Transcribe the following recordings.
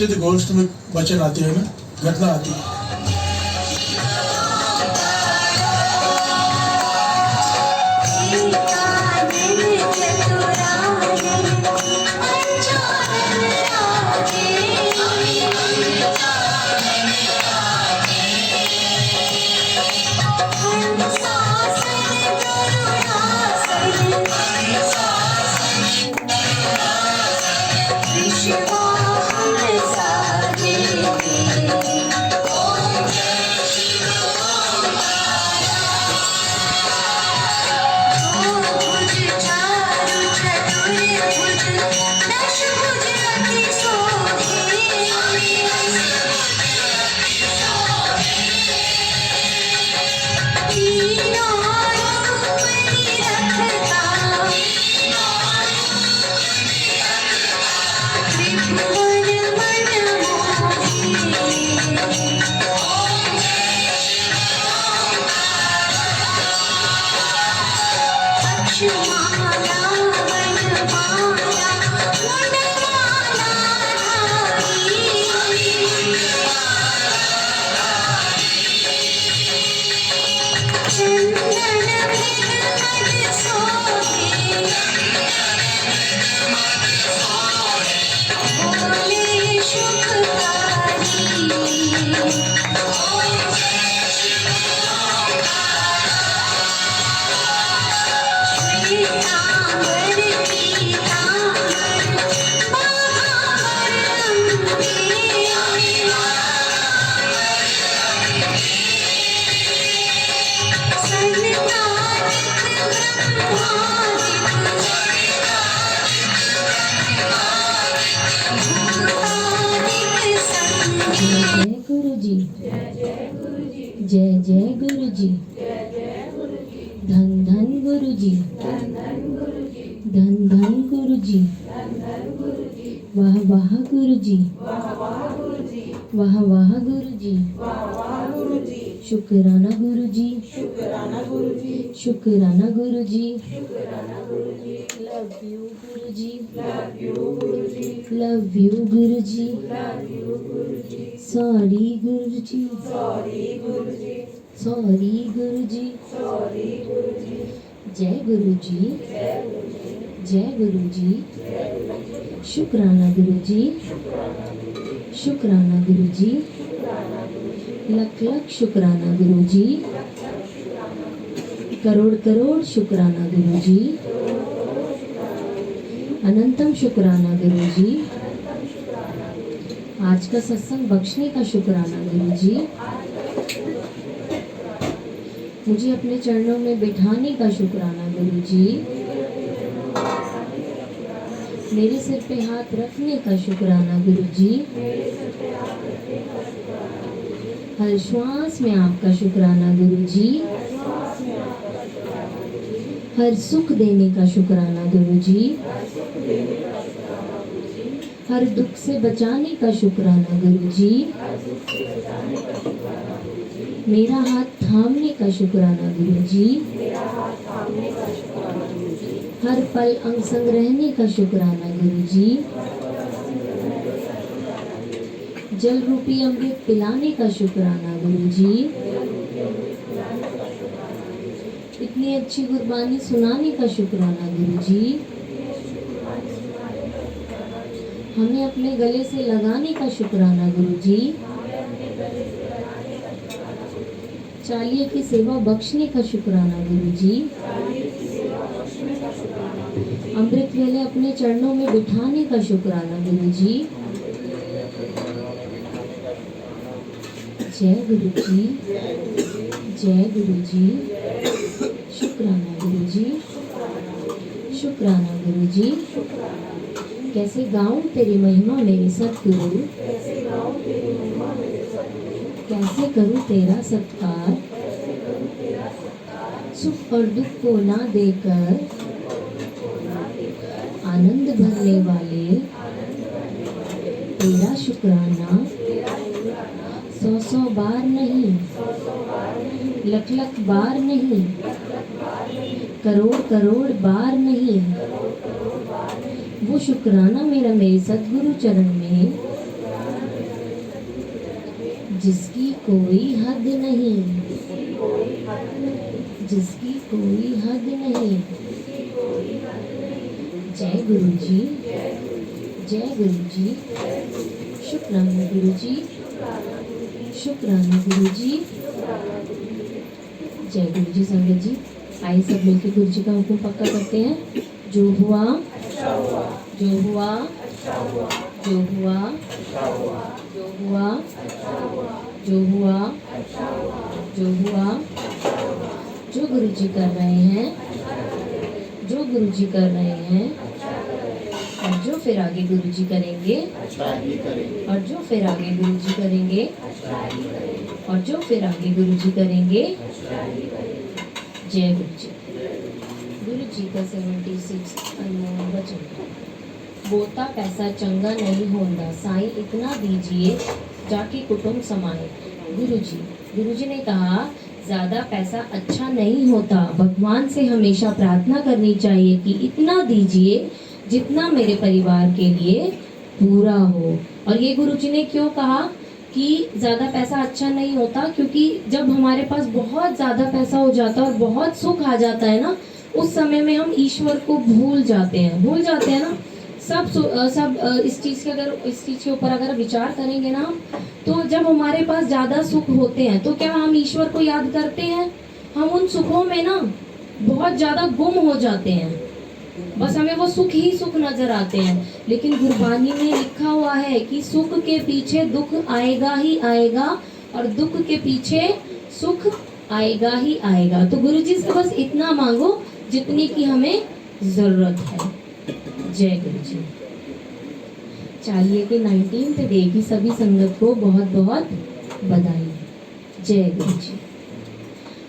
सिद्ध गोष्ठ में वचन आती है ना, घटना आती है। जय जय गुरु जी, धन धन गुरु जी, धन धन गुरु जी, वाह वाह गुरु जी, वाह वाह गुरु जी, शुक्राना गुरु जी, शुक्राना गुरु जी, love you Guru ji, love you Guru ji, sorry Guru ji, sorry गुरु जी, जय गुरु जी, जय गुरु जी, शुक्राना गुरु जी, शुक्राना गुरु जी, लख लख शुक्राना गुरु जी, करोड़ करोड़ शुक्राना गुरु जी, अनंतम शुक्राना गुरु जी, आज का सत्संग बख्शने का शुक्राना गुरु जी, मुझे अपने चरणों में बिठाने का शुक्राना गुरु जी, मेरे सिर पे हाथ रखने का शुक्राना गुरु जी, हर श्वास में आपका शुक्राना गुरु जी, हर सुख देने का शुक्राना गुरु जी, हर दुख से बचाने का शुक्राना गुरु जी, मेरा हाथ थामने का शुक्राना गुरु जी, हर पल अंग संग रहने का शुक्राना गुरु जी, जल रूपी अमृत पिलाने का शुक्राना गुरु जी, इतनी अच्छी गुरबानी सुनाने का शुक्राना गुरु जी, हमें अपने गले से लगाने का शुक्राना गुरु जी, चालिये की सेवा बख्शने का शुक्राना गुरु जी, अमृत वेले अपने चरणों में बिठाने का शुक्राना गुरु जी, जय गुरु जी, जय गुरु जी, शुक्राना गुरु जी, शुक्राना गुरु जी, कैसे गाऊं तेरी महिमा मेरे सतगुरु, कैसे करूं तेरा सत्कार, सुख और दुख को ना देकर आनंद भरने वाले तेरा शुक्राना 100 बार नहीं, लख लख बार नहीं, करोड़ करोड़ बार नहीं, वो शुक्राना मेरा मेरे सतगुरु चरण में जिसकी कोई हद नहीं, जिसकी कोई हद नहीं। जय गुरु जी, जय गुरु जी, शुक्राना गुरु जी, शुक्राना गुरु जी। जय गुरु जी। संगत जी आइए सब मिलकर गुरु जी का हुक्म पक्का करते हैं। जो हुआ जो हुआ जो हुआ जो हुआ जो हुआ जो हुआ, जो गुरु जी कर रहे हैं, जो गुरु जी कर रहे हैं, और जो फिर आगे गुरु जी करेंगे, और जो फिर आगे गुरु जी करेंगे, और जो फिर आगे गुरु जी करेंगे। जय गुरु जी। गुरु जी का 76 अनमोल वचन। बोता पैसा चंगा नहीं होता, साईं इतना दीजिए जाके कुटुंब समाए। गुरु जी ने कहा ज्यादा पैसा अच्छा नहीं होता। भगवान से हमेशा प्रार्थना करनी चाहिए कि इतना दीजिए जितना मेरे परिवार के लिए पूरा हो। और ये गुरु जी ने क्यों कहा कि ज्यादा पैसा अच्छा नहीं होता? क्योंकि जब हमारे पास बहुत ज्यादा पैसा हो जाता है और बहुत सुख आ जाता है ना, उस समय में हम ईश्वर को भूल जाते हैं ना। सब इस चीज के ऊपर अगर विचार करेंगे ना, तो जब हमारे पास ज्यादा सुख होते हैं तो क्या हम ईश्वर को याद करते हैं? हम उन सुखों में ना बहुत ज्यादा गुम हो जाते हैं, बस हमें वो सुख ही सुख नजर आते हैं। लेकिन गुरबानी में लिखा हुआ है कि सुख के पीछे दुख आएगा ही आएगा, और दुख के पीछे सुख आएगा ही आएगा। तो गुरु जी से बस इतना मांगो जितनी की हमें जरूरत है। जय गुरु जी। चालिये के 19th डे की सभी संगत को बहुत बहुत बधाई। जय गुरु जी।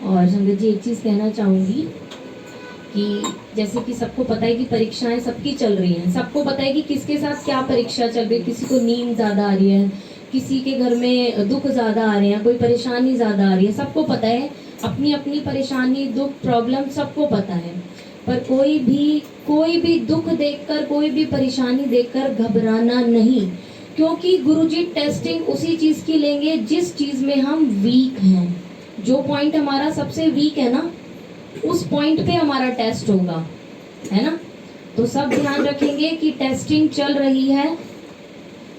और संगत जी एक चीज कहना चाहूंगी कि जैसे कि सबको पता है कि परीक्षाएं सबकी चल रही हैं, सबको पता है कि किसके साथ क्या परीक्षा चल रही है। किसी को नींद ज्यादा आ रही है, किसी के घर में दुख ज्यादा आ रहे हैं, कोई परेशानी ज्यादा आ रही है। सबको पता है अपनी अपनी परेशानी, दुख, प्रॉब्लम सबको पता है। पर कोई भी दुख देखकर, कोई भी परेशानी देखकर घबराना नहीं, क्योंकि गुरुजी टेस्टिंग उसी चीज की लेंगे जिस चीज में हम वीक हैं। जो पॉइंट हमारा सबसे वीक है ना, उस पॉइंट पे हमारा टेस्ट होगा, है ना। तो सब ध्यान रखेंगे कि टेस्टिंग चल रही है।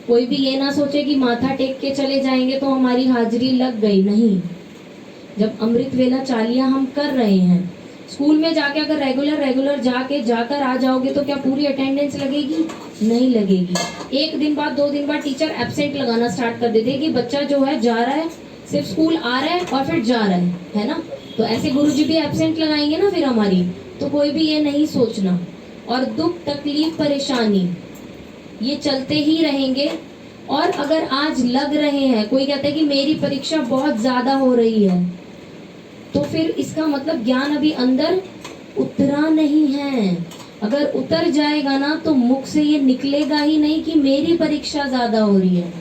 कोई भी ये ना सोचे कि माथा टेक के चले जाएंगे तो हमारी हाजिरी लग गई। नहीं, जब अमृत वेला चालियां हम कर रहे हैं, स्कूल में जाके अगर रेगुलर जाकर आ जाओगे तो क्या पूरी अटेंडेंस लगेगी? नहीं लगेगी। एक दिन बाद, 2 दिन बाद टीचर एब्सेंट लगाना स्टार्ट कर देते हैं कि बच्चा जो है जा रहा है, सिर्फ स्कूल आ रहा है और फिर जा रहा है ना। तो ऐसे गुरुजी भी एब्सेंट लगाएंगे ना फिर हमारी। तो कोई भी ये नहीं सोचना। और दुख, तकलीफ, परेशानी ये चलते ही रहेंगे। और अगर आज लग रहे हैं, कोई कहता है कि मेरी परीक्षा बहुत ज्यादा हो रही है, तो फिर इसका मतलब ज्ञान अभी अंदर उतरा नहीं है। अगर उतर जाएगा ना तो मुख से ये निकलेगा ही नहीं कि मेरी परीक्षा ज्यादा हो रही है।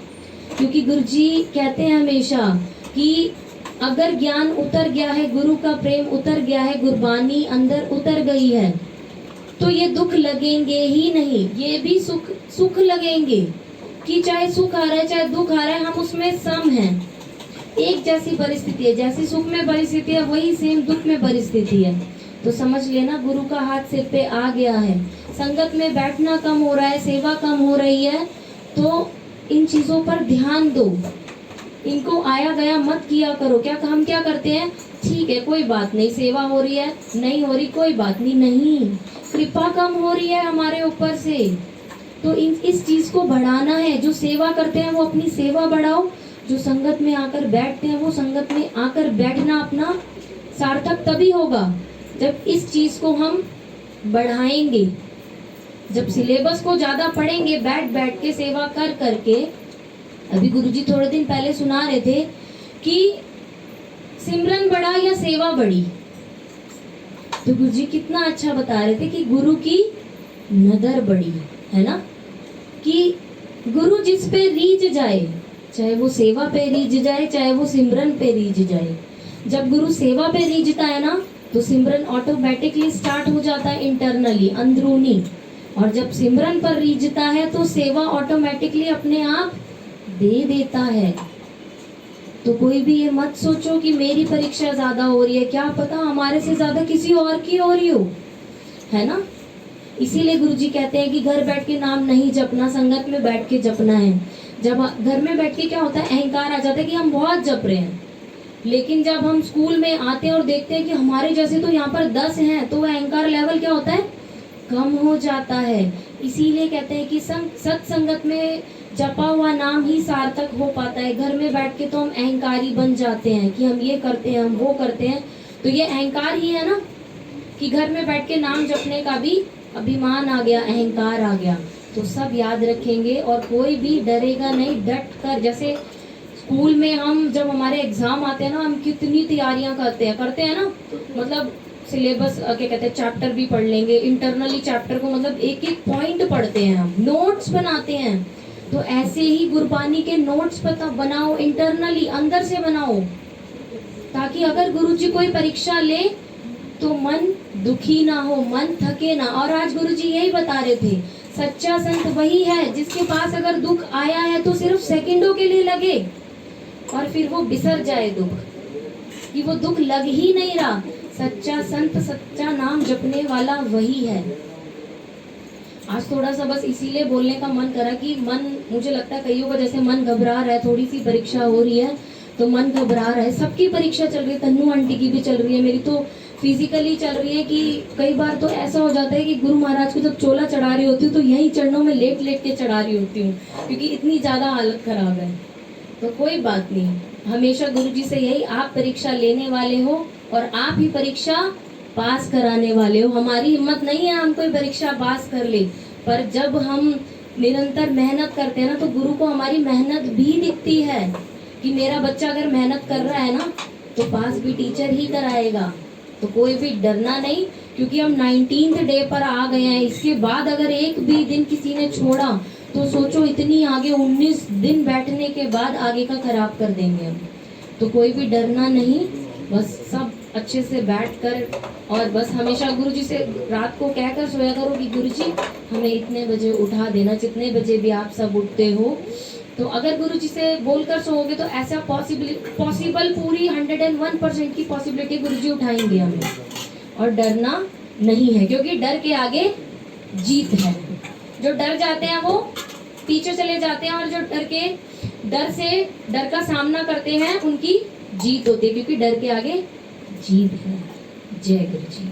क्योंकि गुरुजी कहते हैं हमेशा कि अगर ज्ञान उतर गया है, गुरु का प्रेम उतर गया है, गुरबानी अंदर उतर गई है, तो ये दुख लगेंगे ही नहीं। ये भी सुख लगेंगे कि चाहे सुख आ रहा है चाहे दुख आ रहा है, हम उसमें सम हैं। एक जैसी परिस्थिति है, जैसी सुख में परिस्थिति है वही सेम दुख में परिस्थिति है। तो समझ लेना गुरु का हाथ सिर पे आ गया है। संगत में बैठना कम हो रहा है, सेवा कम हो रही है, तो इन चीजों पर ध्यान दो। इनको आया गया मत किया करो। क्या हम क्या करते हैं? ठीक है, कोई बात नहीं, सेवा हो रही है, नहीं हो रही कोई बात नहीं। नहीं, कृपा कम हो रही है हमारे ऊपर से, तो इस चीज को बढ़ाना है। जो सेवा करते हैं वो अपनी सेवा बढ़ाओ, जो संगत में आकर बैठते हैं वो संगत में आकर बैठना अपना सार्थक तभी होगा जब इस चीज को हम बढ़ाएंगे। जब सिलेबस को ज्यादा पढ़ेंगे बैठ के सेवा कर करके। अभी गुरुजी थोड़े दिन पहले सुना रहे थे कि सिमरन बढ़ा या सेवा बढ़ी, तो गुरुजी कितना अच्छा बता रहे थे कि गुरु की नजर बढ़ी, है ना। कि गुरु जिस पे रीझ जाए, चाहे वो सेवा पे रीझ जाए चाहे वो सिमरन पे रीझ जाए। जब गुरु सेवा पे रीझता है ना तो सिमरन ऑटोमेटिकली स्टार्ट हो जाता है इंटरनली, अंदरूनी। और जब सिमरन पर रीझता है तो सेवा ऑटोमेटिकली अपने आप दे देता है। तो कोई भी ये मत सोचो कि मेरी परीक्षा ज्यादा हो रही है, क्या पता हमारे से ज्यादा किसी और की हो रही हो, है ना। इसीलिए गुरुजी कहते हैं कि घर बैठ के नाम नहीं जपना, संगत में बैठ के जपना है। जब घर में बैठ के क्या होता है, अहंकार आ जाता है कि हम बहुत जप रहे हैं, लेकिन जब हम स्कूल में आते हैं और देखते हैं कि हमारे जैसे तो यहाँ पर 10 हैं, तो वह अहंकार लेवल क्या होता है, कम हो जाता है। इसीलिए कहते हैं कि सत्संगत में जपा हुआ नाम ही सार्थक हो पाता है। घर में बैठ के तो हम अहंकारी बन जाते हैं कि हम ये करते हैं, हम वो करते हैं, तो ये अहंकार ही है ना, कि घर में बैठ के नाम जपने का भी अभिमान आ गया, अहंकार आ गया। तो सब याद रखेंगे और कोई भी डरेगा नहीं, डट कर। जैसे स्कूल में हम जब हमारे एग्जाम आते हैं ना, हम कितनी तैयारियां करते हैं ना, मतलब सिलेबस क्या कहते हैं, चैप्टर भी पढ़ लेंगे, इंटरनली चैप्टर को मतलब एक एक पॉइंट पढ़ते हैं, हम नोट्स बनाते हैं। तो ऐसे ही गुरबानी के नोट्स बनाओ, इंटरनली अंदर से बनाओ, ताकि अगर गुरुजी कोई परीक्षा ले तो मन दुखी ना हो, मन थके ना। और आज गुरुजी यही बता रहे थे, सच्चा संत वही है जिसके पास अगर दुख आया है तो सिर्फ सेकंडों के लिए लगे और फिर वो बिसर जाए दुख, कि वो दुख लग ही नहीं रहा। सच्चा संत, सच्चा नाम जपने वाला वही है। आज थोड़ा सा बस इसीलिए बोलने का मन करा कि मन, मुझे लगता है कईयों का जैसे मन घबरा रहा है, थोड़ी सी परीक्षा हो रही है तो मन घबरा रहा है। सबकी परीक्षा चल रही है, तन्नू आंटी की भी चल रही है, मेरी तो फिजिकली चल रही है। कि कई बार तो ऐसा हो जाता है कि गुरु महाराज को जब चोला चढ़ा रही होती हूँ तो यही चरणों में लेट लेट के चढ़ा रही होती हूँ, क्योंकि इतनी ज्यादा हालत खराब है। तो कोई बात नहीं, हमेशा गुरुजी से यही, आप परीक्षा लेने वाले हो और आप ही परीक्षा पास कराने वाले हो। हमारी हिम्मत नहीं है हम कोई परीक्षा पास कर ले, पर जब हम निरंतर मेहनत करते हैं ना, तो गुरु को हमारी मेहनत भी दिखती है कि मेरा बच्चा अगर मेहनत कर रहा है ना तो पास भी टीचर ही कराएगा। तो कोई भी डरना नहीं, क्योंकि हम 19th डे पर आ गए हैं। इसके बाद अगर एक भी दिन किसी ने छोड़ा तो सोचो इतनी आगे 19 दिन बैठने के बाद आगे का खराब कर देंगे हम। तो कोई भी डरना नहीं, बस सब अच्छे से बैठ कर और बस हमेशा गुरुजी से रात को कहकर सोया करो कि गुरुजी हमें इतने बजे उठा देना, जितने बजे भी आप सब उठते हो। तो अगर गुरुजी से बोलकर सोओगे तो ऐसा पॉसिबल पूरी 101% की पॉसिबिलिटी गुरुजी उठाएंगे हमें। और डरना नहीं है, क्योंकि डर के आगे जीत है। जो डर जाते हैं वो पीछे चले जाते हैं, और जो डर का सामना करते हैं उनकी जीत होती है, क्योंकि डर के आगे जीत है। जय गुरु जी।